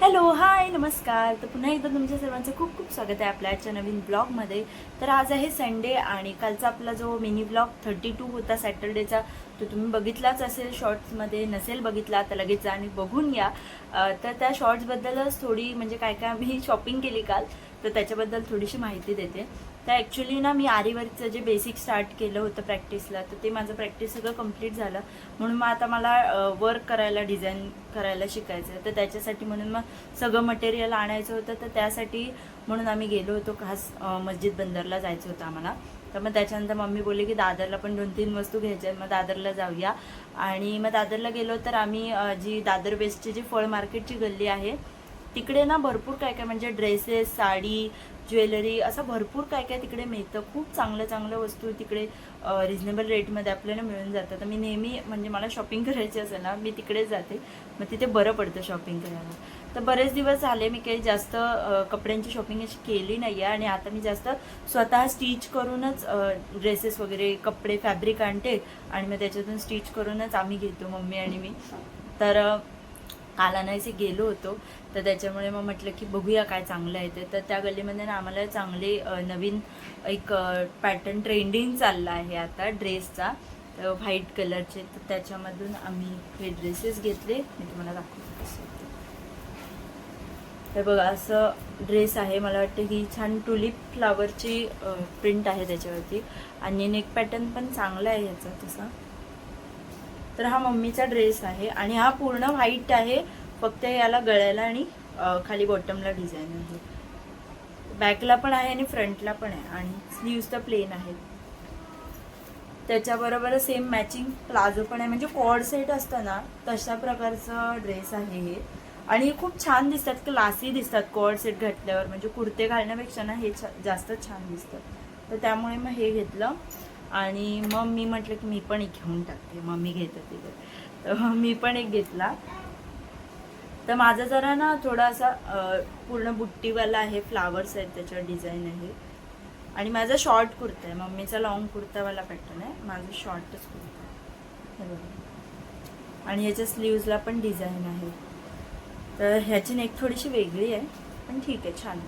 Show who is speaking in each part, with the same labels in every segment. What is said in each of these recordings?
Speaker 1: Hello hi नमस्कार. तर पुन्हा एकदा तुमच्या सर्वांचं खूप खूप स्वागत आहे आपल्या आजच्या नवीन ब्लॉगमध्ये. तर आज आहे संडे आणि कालचा आपला जो मिनी ब्लॉग 32 होता सॅटर्डेचा, तो तुम्ही बघितलाच असेल शॉर्ट्समध्ये. नसेल बघितला तर लगेच जा आणि बघून या. तर त्या शॉर्ट्सबद्दलच थोडी म्हणजे काय काय आम्ही शॉपिंग केली काल, तर त्याच्याबद्दल थोडीशी माहिती देते. तर ॲक्च्युली ना मी आरीवर्कचं जे बेसिक स्टार्ट केलं होतं प्रॅक्टिसला, तर ते माझं प्रॅक्टिस सगळं कंप्लीट झालं. म्हणून मग आता मला वर्क करायला, डिझाईन करायला शिकायचं आहे. तर त्याच्यासाठी म्हणून मग सगळं मटेरियल आणायचं होतं. तर त्यासाठी म्हणून आम्ही गेलो होतो, खास मस्जिद बंदरला जायचं होतं आम्हाला. तर मग त्याच्यानंतर मम्मी बोलली की दादरला पण 2-3 वस्तू घ्यायच्या आहेत, मग दादरला जाऊया. आणि मग दादरला गेलो तर आम्ही जी दादर वेस्टची जी फळ मार्केटची गल्ली आहे तिकडे ना भरपूर काय काय म्हणजे ड्रेसेस, साडी, ज्वेलरी असं भरपूर काय काय तिकडे मिळतं. खूप चांगलं चांगलं वस्तू तिकडे रिजनेबल रेटमध्ये आपल्याला मिळून जातं. तर मी नेहमी म्हणजे मला शॉपिंग करायची असेल ना मी तिकडेच जाते, मग तिथे बरं पडतं शॉपिंग करायला. तर बरेच दिवस झाले मी काही जास्त कपड्यांची शॉपिंग अशी केली नाही आहे आणि आता मी जास्त स्वतः स्टिच करूनच ड्रेसेस वगैरे कपडे फॅब्रिक आणते आणि मग त्याच्यातून स्टिच करूनच आम्ही घेतो, मम्मी आणि मी. तर काल आणायचे गेलो होतो, तर त्याच्यामुळे मग म्हटलं की बघूया काय चांगलं आहे ते. तर त्या गल्लीमध्ये ना आम्हाला चांगले नवीन एक पॅटर्न ट्रेंडिंग चालला आहे आता ड्रेसचा, व्हाईट कलरचे. तर त्याच्यामधून आम्ही हे ड्रेसेस घेतले, मी तुम्हाला दाखवते कसे. हे बघा असं ड्रेस आहे, मला वाटतं ही छान टुलिप फ्लावरची प्रिंट आहे त्याच्यावरती आणि नेक पॅटर्न पण चांगला आहे ह्याचा तसा. तर हा मम्मीचा ड्रेस आहे आणि हा पूर्ण व्हाईट आहे, फक्त याला गळ्याला आणि खाली बॉटमला डिझाईन आहे. बॅकला पण आहे आणि फ्रंटला पण आहे आणि स्लीव्स तर प्लेन आहेत. त्याच्याबरोबर सेम मॅचिंग प्लाझो पण आहे, म्हणजे कॉर्ड सेट असतं ना तशा प्रकारचा ड्रेस आहे हे. आणि खूप छान दिसतात, क्लासी दिसतात कॉर्ड सेट घातल्यावर, म्हणजे कुर्ते घालण्यापेक्षा ना हे जास्त छान दिसतं. तर त्यामुळे मग हे घेतलं आणि मग मी म्हटलं की मी पण एक घेऊन टाकते, मम्मी घेत होती तर मी पण एक घेतला. तर माझा जरा ना थोडा असा पूर्ण बुट्टीवाला आहे, फ्लावर्स आहेत त्याच्यावर डिझाईन आहे. आणि माझा शॉर्ट कुर्ता आहे, मम्मीचा लॉंग कुर्तावाला पॅटर्न आहे, माझा शॉर्टच कुर्ता आहे. आणि याच्या स्लीव्जला पण डिझाईन आहे. तर ह्याची नेक थोडीशी वेगळी आहे पण ठीक आहे, छान.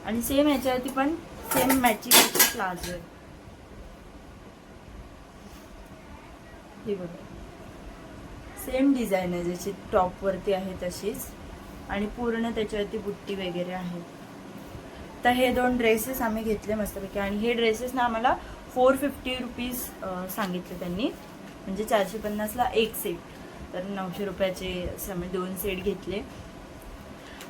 Speaker 1: आणि सेम ह्याच्यावरती पण सेम मॅचिंग प्लाझो आहे. हे बघा सेम डिझाईन आहे जशी टॉपवरती आहे तशीच, आणि पूर्ण त्याच्यावरती बुट्टी वगैरे आहे. तर हे 2 ड्रेसेस आम्ही घेतले मस्तपैकी. आणि हे ड्रेसेस ना आम्हाला 450 रुपीज सांगितले त्यांनी, म्हणजे 450ला एक सेट. तर 900 रुपयाचे असे आम्ही 2 सेट घेतले.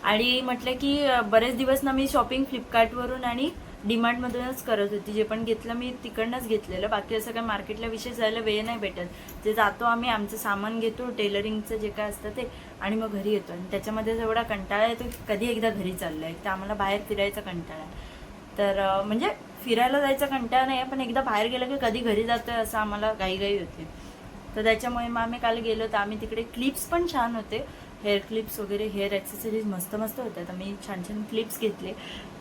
Speaker 1: आणि म्हटलं की बरेच दिवस ना मी शॉपिंग फ्लिपकार्टवरून आणि डीमार्टमधूनच करत होती. जे पण घेतलं मी तिकडनंच घेतलेलं, बाकी असं काय मार्केटला विशेष जायला वेळ नाही भेटत. जे जातो आम्ही आमचं सामान घेतो, टेलरिंगचं जे काय असतं ते, आणि मग घरी येतो. आणि त्याच्यामध्ये एवढा कंटाळा येतो की कधी एकदा घरी चाललं आहे. तर आम्हाला बाहेर फिरायचा कंटाळा आहे. तर म्हणजे फिरायला जायचा कंटाळा नाही आहे, पण एकदा बाहेर गेलं की कधी घरी जातोय असं आम्हाला घाईघाई होते. तर त्याच्यामुळे मग आम्ही काल गेलो तर आम्ही तिकडे क्लिप्स पण छान होते, हेअर क्लिप्स वगैरे, हेअर ॲक्सेसरीज मस्त मस्त होत्या. तर मी छान छान क्लिप्स घेतले,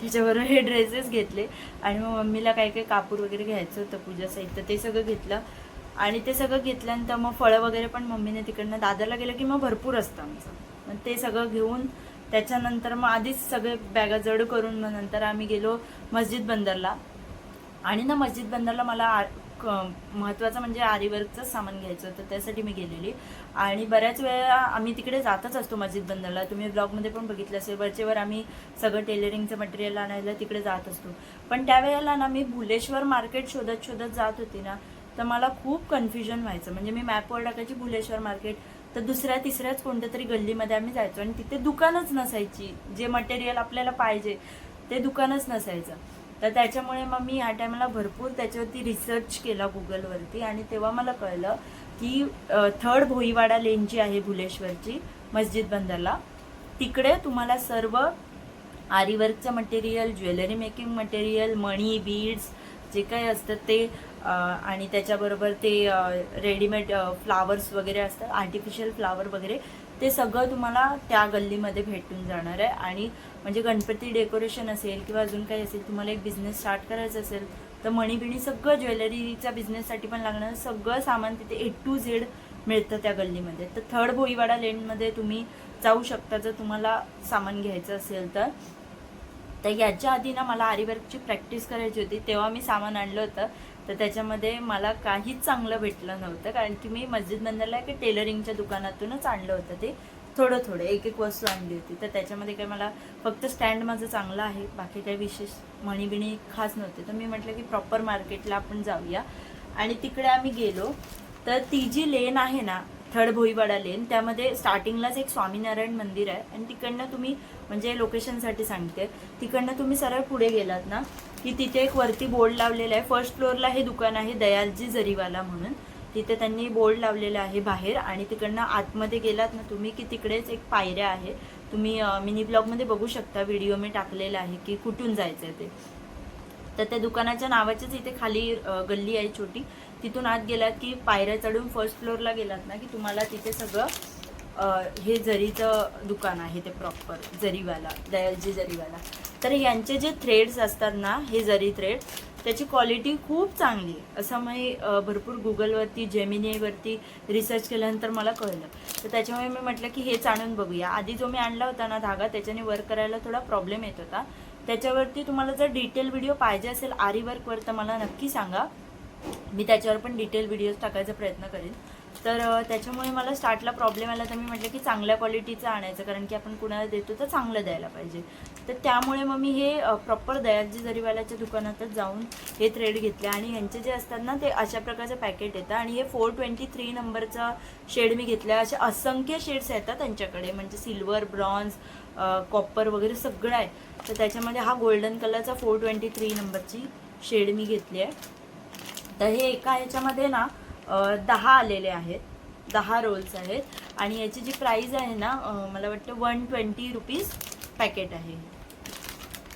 Speaker 1: त्याच्याबरोबर हे ड्रेसेस घेतले. आणि मग मम्मीला काही काही कापूर वगैरे घ्यायचं होतं पूजा साहित्य, ते सगळं घेतलं. आणि ते सगळं घेतल्यानंतर मग फळं वगैरे पण मम्मीने तिकडनं दादरला गेलं की मग भरपूर असतं आमचं, मग ते सगळं घेऊन त्याच्यानंतर मग आधीच सगळे बॅगा जड करून मग नंतर आम्ही गेलो मस्जिद बंदरला. आणि ना मस्जिद बंदरला मला महत्त्वाचं म्हणजे आरीवर्कचं सामान घ्यायचं होतं, त्यासाठी मी गेलेली. आणि बऱ्याच वेळा आम्ही तिकडे जातच असतो मस्जिद बंदरला, तुम्ही ब्लॉगमध्ये पण बघितलं असेल. वरचेवर आम्ही सगळं टेलरिंगचं मटेरियल आणायला तिकडे जात असतो. पण त्यावेळेला ना मी भुलेश्वर मार्केट शोधत शोधत जात होती ना, तर मला खूप कन्फ्युजन व्हायचं. म्हणजे मी मॅपवर टाकायची भुलेश्वर मार्केट, तर दुसऱ्या तिसऱ्याच कोणत्या तरी गल्लीमध्ये आम्ही जायचो आणि तिथे दुकानच नसायची, जे मटेरियल आपल्याला पाहिजे ते दुकानच नसायचं. तर त्याच्यामुळे मग मी ह्या टायमाला भरपूर त्याच्यावरती रिसर्च केला गुगलवरती, आणि तेव्हा मला कळलं की 3rd भोईवाडा लेन जी आहे भुलेश्वरची मस्जिद बंदरला, तिकडे तुम्हाला सर्व आरीवर्कचं मटेरियल, ज्वेलरी मेकिंग मटेरियल, मणी, बीड्स जे काही असतं ते, आणि त्याच्याबरोबर ते रेडीमेड फ्लावर्स वगैरे असतात, आर्टिफिशियल फ्लावर वगैरे, ते सगळं तुम्हाला त्या गल्लीमध्ये भेटून जाणार आहे. आणि म्हणजे गणपती डेकोरेशन असेल किंवा अजून काही असेल, तुम्हाला एक बिझनेस स्टार्ट करायचा असेल तर मणीबिणी सगळं, ज्वेलरीच्या बिझनेससाठी पण लागणार सगळं सामान तिथे A to Z मिळतं त्या गल्लीमध्ये. तर 3rd भोईवाडा लेनमध्ये तुम्ही जाऊ शकता जर तुम्हाला सामान घ्यायचं असेल तर. तर याच्या आधी ना मला आरीवर्कची प्रॅक्टिस करायची होती, तेव्हा मी सामान आणलं होतं. तर त्याच्यामध्ये मला काहीच चांगलं भेटलं नव्हतं, कारण की मी मस्जिद बंदरला की टेलरिंगच्या दुकानातूनच आणलं होतं. ते थोडं एक एक वस्तू आणली होती. तर त्याच्यामध्ये काय मला फक्त स्टँड माझं चांगलं आहे, बाकी काही विशेष मणीबिणी खास नव्हते. तर मी म्हटलं की प्रॉपर मार्केटला आपण जाऊया. आणि तिकडे आम्ही गेलो. तर ती जी लेन आहे ना, थर्ड भोईवाडा लेन, त्यामध्ये स्टार्टिंगलाच एक स्वामीनारायण मंदिर आहे. आणि तिकडनं तुम्ही, म्हणजे लोकेशनसाठी सांगते, तिकडनं तुम्ही सरळ पुढे गेलात ना की तिथे एक वरती बोर्ड लावलेला आहे. फर्स्ट फ्लोअरला हे दुकान आहे दयालजी जरीवाला म्हणून. तिथे त्यांनी बोर्ड लावलेला आहे बाहेर. आणि तिकडनं आतमध्ये गेलात ना तुम्ही की तिकडेच एक पायऱ्या आहे. तुम्ही मिनी ब्लॉगमध्ये बघू शकता, व्हिडिओ मी टाकलेला आहे की कुठून जायचं आहे ते. तर त्या दुकानाच्या नावाचीच इथे खाली गल्ली आहे छोटी, तिथून आत गेलात की पायऱ्या चढून फर्स्ट फ्लोअरला गेलात ना की तुम्हाला तिथे सगळं हे जरीचं दुकान आहे. ते प्रॉपर जरीवाला, दयालजी जरीवाला. तर यांचे जे थ्रेड्स असतात ना, हे जरी थ्रेड, त्याची क्वालिटी खूप चांगली आहे असं मी भरपूर गुगलवरती, जेमिनीवरती रिसर्च केल्यानंतर मला कळलं. तर त्याच्यामुळे मी म्हटलं की हेच आणून बघूया. आधी जो मी आणला होता ना धागा, त्याच्याने वर्क करायला थोडा प्रॉब्लेम येत होता. त्याच्यावरती तुम्हाला जर डिटेल व्हिडिओ पाहिजे असेल आरी वर्कवर तर मला नक्की सांगा, मी त्याच्यावर पण डिटेल व्हिडिओज टाकायचा प्रयत्न करेन. तर त्याच्यामुळे मला स्टार्टला प्रॉब्लेम आला. तर मी म्हटलं की चांगल्या क्वालिटीचं आणायचं, कारण की आपण कुणाला देतो तर चांगलं द्यायला पाहिजे. तर त्यामुळे मग मी हे प्रॉपर दयालजी जरीवाल्याच्या दुकानातच जाऊन हे थ्रेड घेतले. आणि ह्यांचे जे असतात ना ते अशा प्रकारचं पॅकेट येतं. आणि हे 423 नंबरचा शेड मी घेतला. असे असंख्य शेड्स येतात त्यांच्याकडे, म्हणजे सिल्वर, ब्रॉन्झ, कॉपर वगैरे सगळं आहे. तर त्याच्यामध्ये हा गोल्डन कलरचा 423 नंबरची शेड मी घेतली आहे. तर हे एका ह्याच्यामध्ये ना 10 आलेले आहेत, 10 रोल्स आहेत. आणि याची जी प्राईस आहे ना, मला वाटतं 120 रुपीज पॅकेट आहे.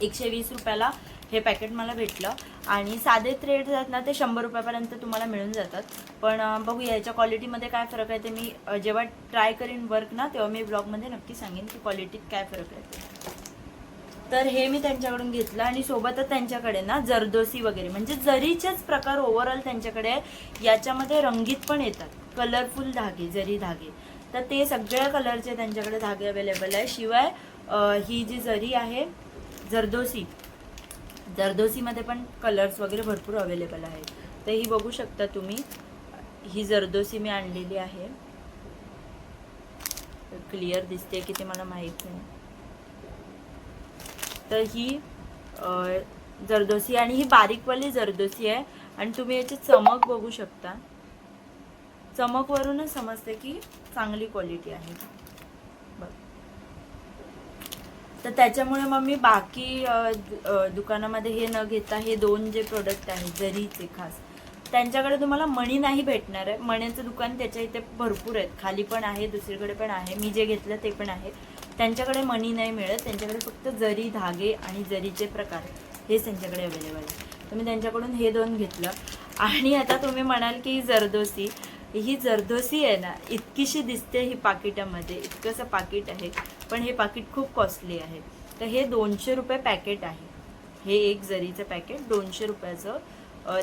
Speaker 1: 120 रुपयाला हे पॅकेट मला भेटलं. आणि साधे थ्रेड्स आहेत ना ते 100 रुपयापर्यंत तुम्हाला मिळून जातात. पण बघूया याच्या क्वालिटीमध्ये काय फरक आहे ते मी जेव्हा ट्राय करीन वर्क ना, तेव्हा मी ब्लॉगमध्ये नक्की सांगेन की क्वालिटीत काय फरक आहे. तर हे मी त्यांच्याकडून घेतलं. आणि सोबतच त्यांच्याकडे ना जरदोसी वगैरे, म्हणजे जरीचेच प्रकार ओव्हरऑल त्यांच्याकडे याच्यामध्ये रंगीत पण येतात, कलरफुल धागे, जरी धागे. तर ते सगळ्या कलरचे त्यांच्याकडे धागे अवेलेबल आहे. शिवाय ही जी जरी आहे जरदोसीमध्ये पण कलर्स वगैरे भरपूर अवेलेबल आहेत. तर ही बघू शकता तुम्ही, ही जरदोसी मी आणलेली आहे. क्लिअर दिसते की ते मला माहीत नाही. तर ही जरदोसी, आणि ही बारीकवाली जरदोसी आहे. आणि तुम्ही याची चमक बघू शकता, चमकवरूनच समजते की चांगली क्वालिटी आहे. बघ. तर त्याच्यामुळे मग मी बाकी दुकानामध्ये हे न घेता हे दोन जे प्रोडक्ट आहेत जरीचे खास, त्यांच्याकडे तुम्हाला मणी नाही भेटणार आहे. मण्याचं दुकान त्याच्या इथे भरपूर आहेत, खाली पण आहे, दुसरीकडे पण आहे. मी जे घेतलं ते पण आहे. त्यांच्याकडे मणी नाही मिळत, त्यांच्याकडे फक्त जरी, धागे आणि जरीचे प्रकार हेच त्यांच्याकडे अवेलेबल आहे. तर मी त्यांच्याकडून हे दोन घेतलं. आणि आता तुम्ही म्हणाल की जरदोसी, ही जरदोसी आहे ना, इतकीशी दिसते ही पाकिटामध्ये, इतकंसं पाकिट आहे, पण हे पाकिट खूप कॉस्टली आहे. तर हे 200 रुपये पॅकेट आहे. हे एक जरीचं पॅकेट 200 रुपयाचं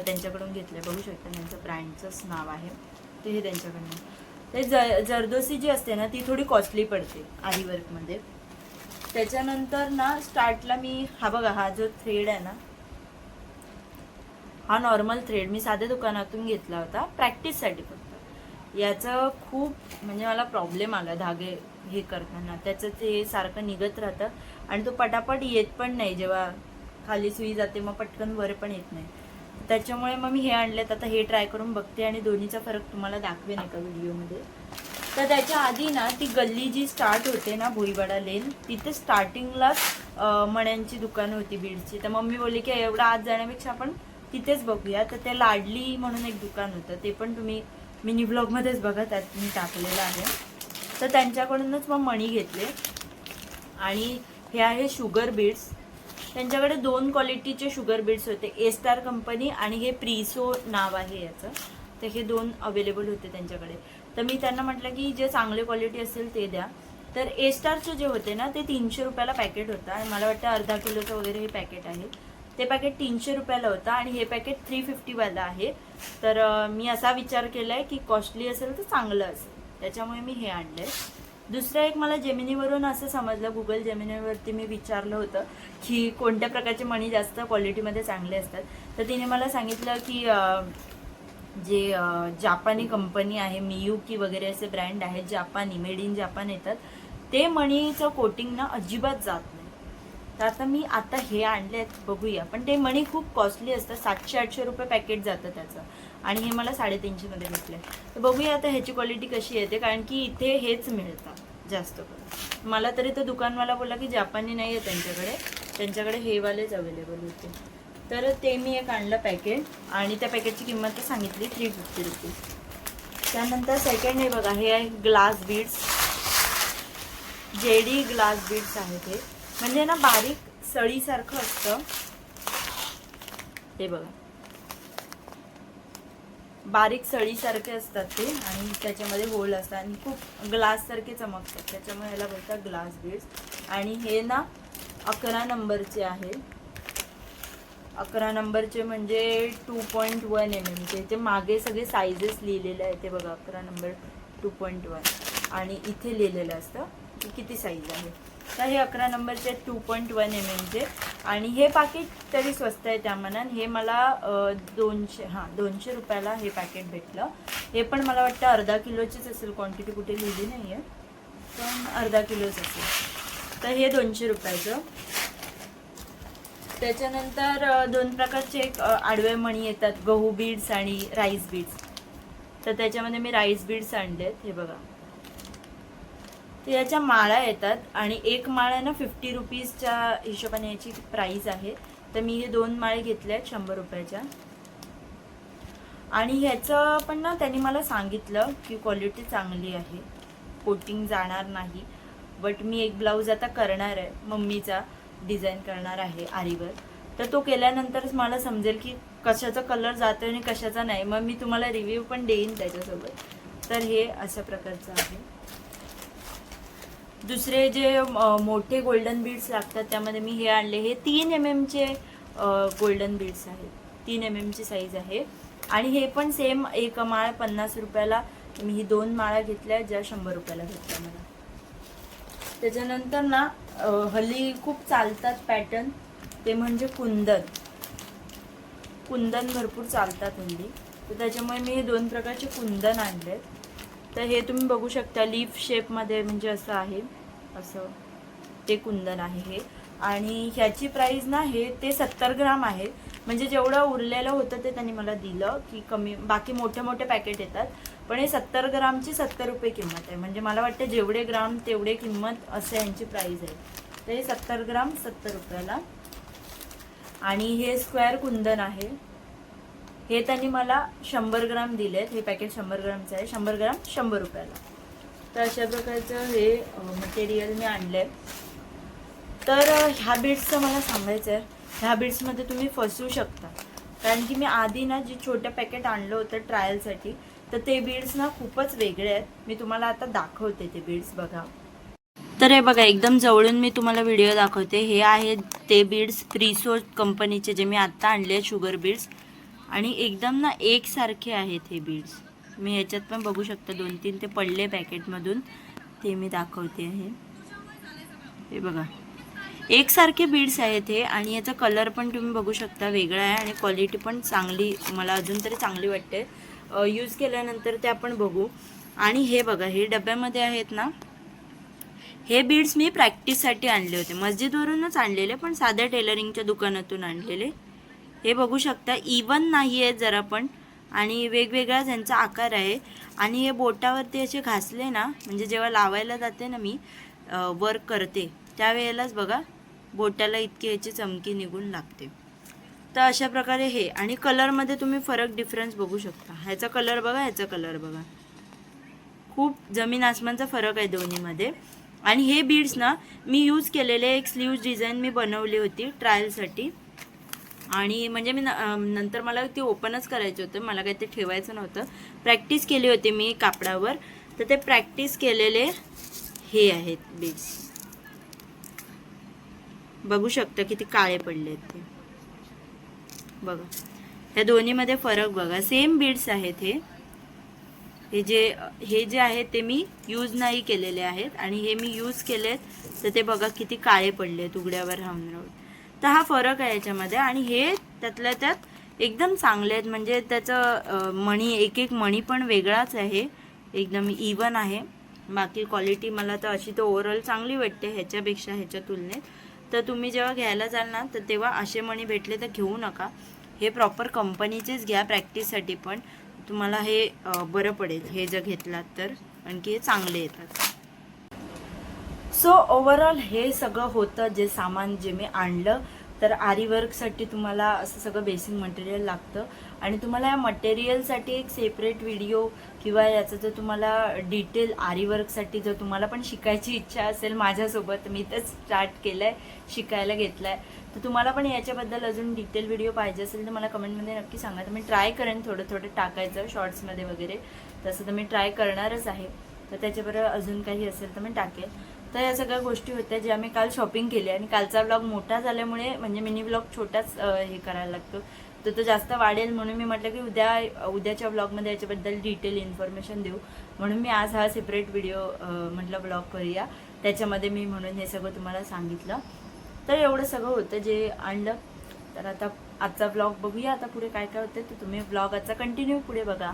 Speaker 1: त्यांच्याकडून घेतलं. बघू शकता त्यांचं ब्रँडचंच नाव आहे. ते हे त्यांच्याकडनं. ते जरदोसी जी असते ना ती थोडी कॉस्टली पडते आरीवर्कमध्ये. त्याच्यानंतर ना स्टार्टला मी हा बघा, हा जो थ्रेड आहे ना, हा नॉर्मल थ्रेड मी साध्या दुकानातून घेतला होता प्रॅक्टिससाठी फक्त. याचं खूप म्हणजे मला प्रॉब्लेम आला धागे हे करताना. त्याचं ते सारखं निघत राहतं आणि तो पटापट येत पण नाही. जेव्हा खाली सुई जाते मग पटकन वर पण येत नाही. त्याच्यामुळे मग मी हे आणलेत. आता हे ट्राय करून बघते आणि दोन्हीचा फरक तुम्हाला दाखवेन एका व्हिडिओमध्ये. तर त्याच्या आधी ना ती गल्ली जी स्टार्ट होते ना भोईवाडा लेन, तिथे स्टार्टिंगलाच मण्यांची दुकानं होती बीडची. तर मम्मी बोलली की एवढा आत जाण्यापेक्षा आपण तिथेच बघूया. तर ते लाडली म्हणून एक दुकान होतं, ते पण तुम्ही मिनी ब्लॉगमध्येच बघा, त्यात मी टाकलेलं आहे. तर त्यांच्याकडूनच मग मणी घेतले. आणि हे आहे शुगर बीड्स. त्यांच्याकडे 2 क्वालिटीचे शुगर बीड्स होते, ए स्टार कंपनी आणि हे प्रिसो नाव आहे याचं. तर हे 2 अवेलेबल होते त्यांच्याकडे. तर मी त्यांना म्हटलं की जे चांगले क्वालिटी असेल ते द्या. तर ए स्टारचे जे होते ना ते 300 रुपयाला पॅकेट होता. आणि मला वाटतं अर्धा किलोचं वगैरे हे पॅकेट आहे. ते पॅकेट 300 रुपयाला होतं आणि हे पॅकेट 350वाला आहे. तर मी असा विचार केला आहे की कॉस्टली असेल तर चांगलं असेल, त्याच्यामुळे मी हे आणलं आहे. दुसरं एक मला जेमिनीवरून असं समजलं, गुगल जेमिनीवरती मी विचारलं होतं की कोणत्या प्रकारचे मणी जास्त क्वालिटीमध्ये चांगले असतात. तर तिने मला सांगितलं की जे जापानी कंपनी आहे, मियुकी वगैरे असे ब्रँड आहेत जापानी, मेड इन जापान येतात, ते मणीचं कोटिंग ना अजिबात जात नाही. तर आता मी हे आणलेत, बघूया. पण ते मणी खूप कॉस्टली असतात, 700-800 रुपये पॅकेट जातं त्याचं, आणि हे मला 350 मध्ये भेटले. तर बघूया आता ह्याची क्वालिटी कशी येते, कारण की इथे हेच मिळतात जास्त करून. मला तरी तो दुकानवाला बोलला की जापानी नाही आहे त्यांच्याकडे हे वालेच अवेलेबल होते. तर ते मी एक आणलं पॅकेट, आणि त्या पॅकेटची किंमत तर सांगितली 350 रुपीज. त्यानंतर सेकंड हे बघा, हे आहे glass beads, JD glass beads आहेत. हे म्हणजे ना बारीक सळीसारखं असतं, हे बघा, बारीक सळीसारखे असतात ते, आणि त्याच्यामध्ये होल असतात आणि खूप ग्लास सारखे चमकतात, त्याच्यामुळे याला बोलतात ग्लास बीड्स. आणि हे ना 11 नंबरचे आहे. 11 नंबरचे म्हणजे 2.1 mm ते मागे सगळे साईजेस लिहिलेले आहेत. ते बघा 11 नंबर 2.1, आणि इथे लिहिलेलं असतं की किती साईज आहे. तर हे 11 नंबरचे 2.1 mm, आणि हे पाकिट तरी स्वस्त आहे त्या मानाने. हे मला 200 रुपयाला हे पॅकेट भेटलं. हे पण मला वाटतं अर्धा किलोचीच असेल, क्वांटिटी कुठे लिहिली नाही आहे, पण अर्धा किलोच असेल. तर हे 200 रुपयाचं. त्याच्यानंतर 2 प्रकारचे एक आडवे मणी येतात, गहू बीड्स आणि राईस बीड्स. तर त्याच्यामध्ये मी राईस बीड्स आणलेत, हे बघा. याच्या माळा येतात, आणि एक माळा ना 50 रुपीजच्या हिशोबाने याची प्राईस आहे. तर मी हे 2 माळे घेतले 100 रुपयाच्या. आणि ह्याचं पण ना त्यांनी मला सांगितलं की क्वालिटी चांगली आहे, कोटिंग जाणार नाही. बट मी एक ब्लाऊज आता करणार आहे, मम्मीचा डिझाईन करणार आहे आरीवर. तर तो केल्यानंतरच मला समजेल की कशाचा कलर जातो आणि कशाचा नाही. मग मी तुम्हाला रिव्ह्यू पण देईन त्याच्यासोबत. तर हे अशा प्रकारचं आहे. दुसरे जे मोठे गोल्डन बीड्स लागतात त्यामध्ये मी हे आणले. हे 3 mm चे गोल्डन बीड्स आहेत, 3 mm ची साईज आहे. आणि हे पण सेम एक माळ 50 रुपयाला. मी ही 2 माळा घेतल्या ज्या 100 रुपयाला घेतल्या मला. त्याच्यानंतर ना हल्ली खूप चालतात पॅटर्न, ते म्हणजे कुंदन भरपूर चालतात हल्ली. तर त्याच्यामुळे मी हे 2 प्रकारचे कुंदन आणलेत. तर हे तुम्ही बघू शकता, लीफ शेपमध्ये म्हणजे असं आहे, असं ते कुंदन आहे हे. आणि ह्याची प्राईस ना ते 70 ग्राम आहे. म्हणजे जेवढं उरलेलं होतं ते त्यांनी मला दिलं की कमी, बाकी मोठे मोठे पॅकेट येतात, पण हे 70 ग्रामची 70 रुपये किंमत आहे. म्हणजे मला वाटतं जेवढे ग्राम तेवढे किंमत असं यांची प्राईस आहे. तर हे 70 ग्राम 70 रुपयाला. आणि हे स्क्वेअर कुंदन आहे, हे त्यांनी मला 100 ग्राम दिलेत. हे पॅकेट 100 ग्रामचं आहे, 100 ग्राम 100 रुपयाला. तर अशा प्रकारचं हे मटेरियल मी आणलं आहे. तर ह्या बीड्सचं मला सांगायचं आहे, ह्या बीड्समध्ये तुम्ही फसू शकता. कारण की मी आधी ना जे छोटं पॅकेट आणलं होतं ट्रायलसाठी, तर ते बीड्स ना खूपच वेगळे आहेत. मी तुम्हाला आता दाखवते ते बीड्स, बघा. तर हे बघा, एकदम जवळून मी तुम्हाला व्हिडिओ दाखवते. हे आहेत ते बीड्स प्रिसो कंपनीचे, जे मी आत्ता आणले शुगर बीड्स. आणि एकदम ना एकसारखे आहेत हे बीड्स. मी ह्याच्यात पण बघू शकता 2-3 ते पडले पॅकेटमधून, ते मी दाखवते आहे. हे बघा, एकसारखे बीड्स आहेत हे. आणि याचा कलर पण तुम्ही बघू शकता वेगळा आहे, आणि क्वालिटी पण चांगली, मला अजून तरी चांगली वाटते. यूज केल्यानंतर ते आपण बघू. आणि हे बघा, हे डब्यामध्ये आहेत ना, हे बीड्स मी प्रॅक्टिससाठी आणले होते, मस्जिदवरूनच आणलेले, पण साध्या टेलरिंगच्या दुकानातून आणलेले. हे बघू शकता, इवन नाही आहे जरा पण, आणि वेगवेगळा त्यांचा आकार आहे. आणि हे बोटावरती असे घासले ना, म्हणजे जेव्हा लावायला जाते ना मी वर्क करते त्यावेळेलाच बघा बोटाला इतकी याची चमकी निघून लागते. तर अशा प्रकारे हे. आणि कलरमध्ये तुम्ही फरक डिफरन्स बघू शकता. ह्याचा कलर बघा, ह्याचा कलर बघा, खूप जमीन आसमानचा फरक आहे दोन्हीमध्ये. आणि हे बीड्स ना मी यूज केलेले, एक स्लीव्ज डिझाईन मी बनवली होती ट्रायलसाठी. आणि म्हणजे मी नंतर मला ती ओपनच करायचं होतं, मला काही ते ठेवायचं नव्हतं. प्रॅक्टिस केली होती मी कापडावर, तर ते प्रॅक्टिस केलेले हे आहेत बीड्स. बघू शकता किती काळे पडले आहेत ते, बघा. ह्या दोन्हीमध्ये फरक बघा, सेम बीड्स आहेत हे. हे जे आहे ते मी यूज नाही केलेले आहेत आणि हे मी यूज केलेत तर ते बघा किती काळे पडले उघड्यावर राहून राहून. तर हा फरक आहे याच्यामध्ये. आणि हे त्यातल्या त्यात एकदम चांगले आहेत, म्हणजे त्याचं मणी एक मणी पण वेगळाच आहे, एकदम इवन आहे. बाकी क्वालिटी मला तर अशी तर ओव्हरऑल चांगली वाटते ह्याच्यापेक्षा, ह्याच्या तुलनेत. तर तुम्ही जेव्हा घ्यायला जाल ना तर तेव्हा असे मणी भेटले तर घेऊ नका, हे प्रॉपर कंपनीचेच घ्या प्रॅक्टिससाठी पण. तुम्हाला हे बरं पडेल हे जर घेतलात तर, आणखी हे चांगले येतात. सो ओव्हरऑल हे सगळं होतं जे सामान जे मी आणलं. तर आरी वर्कसाठी तुम्हाला असं सगळं बेसिक मटेरियल लागतं आणि तुम्हाला या मटेरियलसाठी एक सेपरेट व्हिडिओ किंवा याचं जर तुम्हाला डिटेल आरी वर्कसाठी जर तुम्हाला पण शिकायची इच्छा असेल माझ्यासोबत, मी तर स्टार्ट केलं आहे, शिकायला घेतलं आहे, तर तुम्हाला पण याच्याबद्दल अजून डिटेल व्हिडिओ पाहिजे असेल तर मला कमेंटमध्ये नक्की सांगा. तर मी ट्राय करेन थोडं टाकायचं शॉर्ट्समध्ये वगैरे, तसं तर मी ट्राय करणारच आहे. तर त्याच्याबरोबर अजून काही असेल तर मी टाकेल. तर या सगळ्या गोष्टी होत्या जे आम्ही काल शॉपिंग केली. आणि कालचा व्लॉग मोठा झाल्यामुळे म्हणजे मिनी व्लॉग छोटाच हे करायला लागतो, तर तो जास्त वाढेल म्हणून मी म्हटलं की उद्याच्या व्लॉगमध्ये याच्याबद्दल डिटेल इन्फॉर्मेशन देऊ, म्हणून मी आज हा सेपरेट व्हिडिओ म्हटलं व्लॉग करूया, त्याच्यामध्ये मी म्हणून हे सगळं तुम्हाला सांगितलं. तर एवढं सगळं होतं जे आणलं. तर आता आजचा व्लॉग बघूया आता पुढे काय काय होतं, तर तुम्ही व्लॉग आजचा कंटिन्यू पुढे बघा.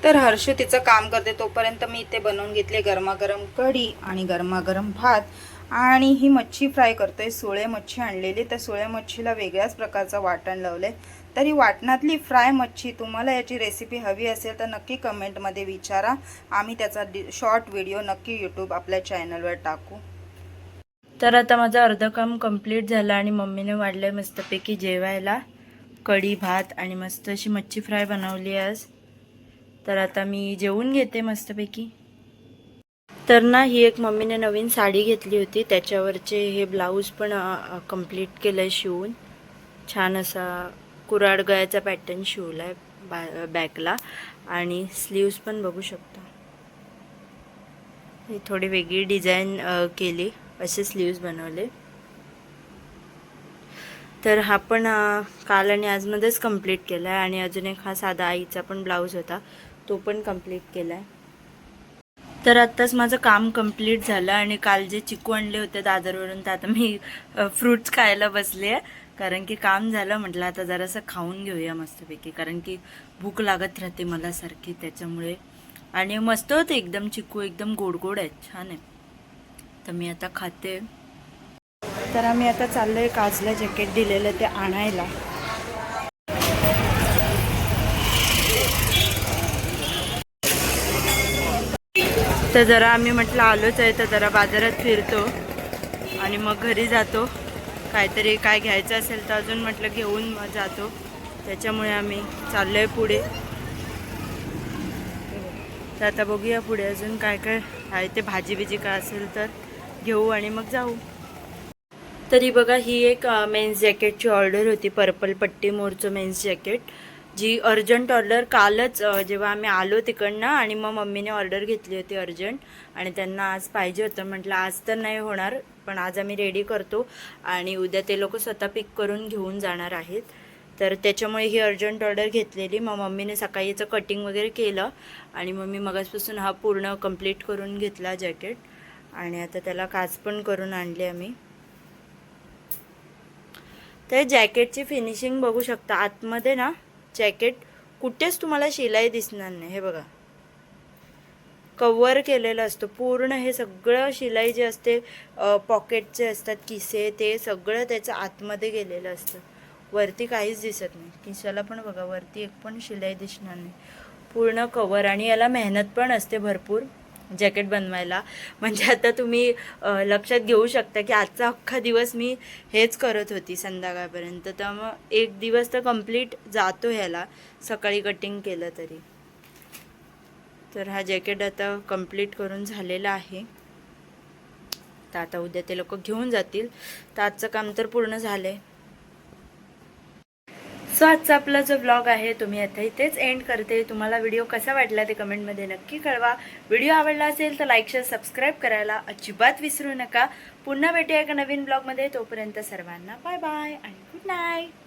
Speaker 2: तर हर्षू तिचं काम करते तोपर्यंत मी इथे बनवून घेतले गरमागरम कढी आणि गरमागरम भात. आणि ही मच्छी फ्राय करतोय. सोळे मच्छी आणलेली, तर सोळे मच्छीला वेगळ्याच प्रकारचं वाटण लावले. तर ही वाटणातली फ्राय मच्छी, तुम्हाला याची रेसिपी हवी असेल तर नक्की कमेंटमध्ये विचारा, आम्ही त्याचा शॉर्ट व्हिडिओ नक्की यूट्यूब आपल्या चॅनलवर टाकू.
Speaker 1: तर आता माझं अर्धं काम कंप्लीट झालं आणि मम्मीने वाढलंय मस्तपैकी जेवायला कढी भात आणि मस्त अशी मच्छी फ्राय बनवली आज. तर आता मी जेवून घेते मस्तपैकी. तर ना ही एक मम्मीने नवीन साडी घेतली होती, त्याच्यावरचे हे ब्लाऊज पण कंप्लीट केलंय शिवून. छान असा कुराड गळ्याचा पॅटर्न शिवलाय बॅकला आणि स्लीव्स पण बघू शकता. ही थोडी वेगळी डिझाईन केली, असे स्लीव्स बनवले. तर हा पण काल आणि आजमध्येच कंप्लीट केला आहे. आणि अजून एक हा साधा आईचा पण ब्लाऊज होता, तो पण कंप्लीट केला आहे. तर आत्ताच माझं काम कंप्लीट झालं आणि काल जे चिकू आणले होते दादरवरून, तर आता मी फ्रूट्स खायला बसले आहे, कारण की काम झालं. म्हटलं आता जरासं खाऊन घेऊया मस्तपैकी, कारण की भूक लागत राहते मला सारखी त्याच्यामुळे. आणि मस्त होते एकदम, चिकू एकदम गोड गोड आहेत, छान आहे. तर मी आता खाते. तर आम्ही आता चाललोय काजला जॅकेट दिलेलं ते आणायला. तर जरा आम्ही म्हटलं आलोच आहे तर जरा बाजारात फिरतो आणि मग घरी जातो. काहीतरी काय घ्यायचं असेल तर अजून म्हटलं घेऊन मग जातो, त्याच्यामुळे आम्ही चाललोय पुढे. तर आता बघूया पुढे अजून काय काय आहे ते, भाजी बिजी काय असेल तर घेऊ आणि मग जाऊ. तरी बघा ही एक मेन्स जॅकेटची ऑर्डर होती, पर्पल पट्टी मोरचं मेन्स जॅकेट, जी अर्जंट ऑर्डर कालच जेव्हा आम्ही आलो तिकडनं आणि मग मम्मीने ऑर्डर घेतली होती अर्जंट. आणि त्यांना आज पाहिजे होतं. म्हटलं आज तर नाही होणार, पण आज आम्ही रेडी करतो आणि उद्या ते लोक स्वतः पिक करून घेऊन जाणार आहेत. तर त्याच्यामुळे ही अर्जंट ऑर्डर घेतलेली. मग मम्मीने सकाळी याचं कटिंग वगैरे केलं आणि मग मी मगाचपासून हा पूर्ण कंप्लीट करून घेतला जॅकेट. आणि आता त्याला काच पण करून आणली आम्ही. तर जॅकेटची फिनिशिंग बघू शकता. आतमध्ये ना जॅकेट कुठेच तुम्हाला शिलाई दिसणार नाही. हे बघा, कव्हर केलेलं असतं पूर्ण. हे सगळं शिलाई जे असते, पॉकेटचे असतात किसे, ते सगळं त्याचं आतमध्ये गेलेलं असतं. वरती काहीच दिसत नाही. किशाला पण बघा वरती एक पण शिलाई दिसणार नाही, पूर्ण कव्हर. आणि याला मेहनत पण असते भरपूर जॅकेट बनवायला. म्हणजे आता तुम्ही लक्षात घेऊ शकता की आजचा अख्खा दिवस मी हेच करत होती संध्याकाळपर्यंत. तर मग एक दिवस तर कंप्लीट जातो ह्याला, सकाळी कटिंग केलं तरी. तर हा जॅकेट आता कंप्लीट करून झालेला आहे. तर आता उद्या ते लोक घेऊन जातील. तर आजचं काम तर पूर्ण झालं आहे. सो आजचा आपला जो ब्लॉग आहे तो मी आता इथेच एंड करते. तुम्हाला व्हिडिओ कसा वाटला ते कमेंटमध्ये नक्की कळवा. व्हिडिओ आवडला असेल तर लाईक शेअर सबस्क्राईब करायला अजिबात विसरू नका. पुन्हा भेटूया एका नवीन ब्लॉगमध्ये. तोपर्यंत सर्वांना बाय बाय आणि गुड नाईट.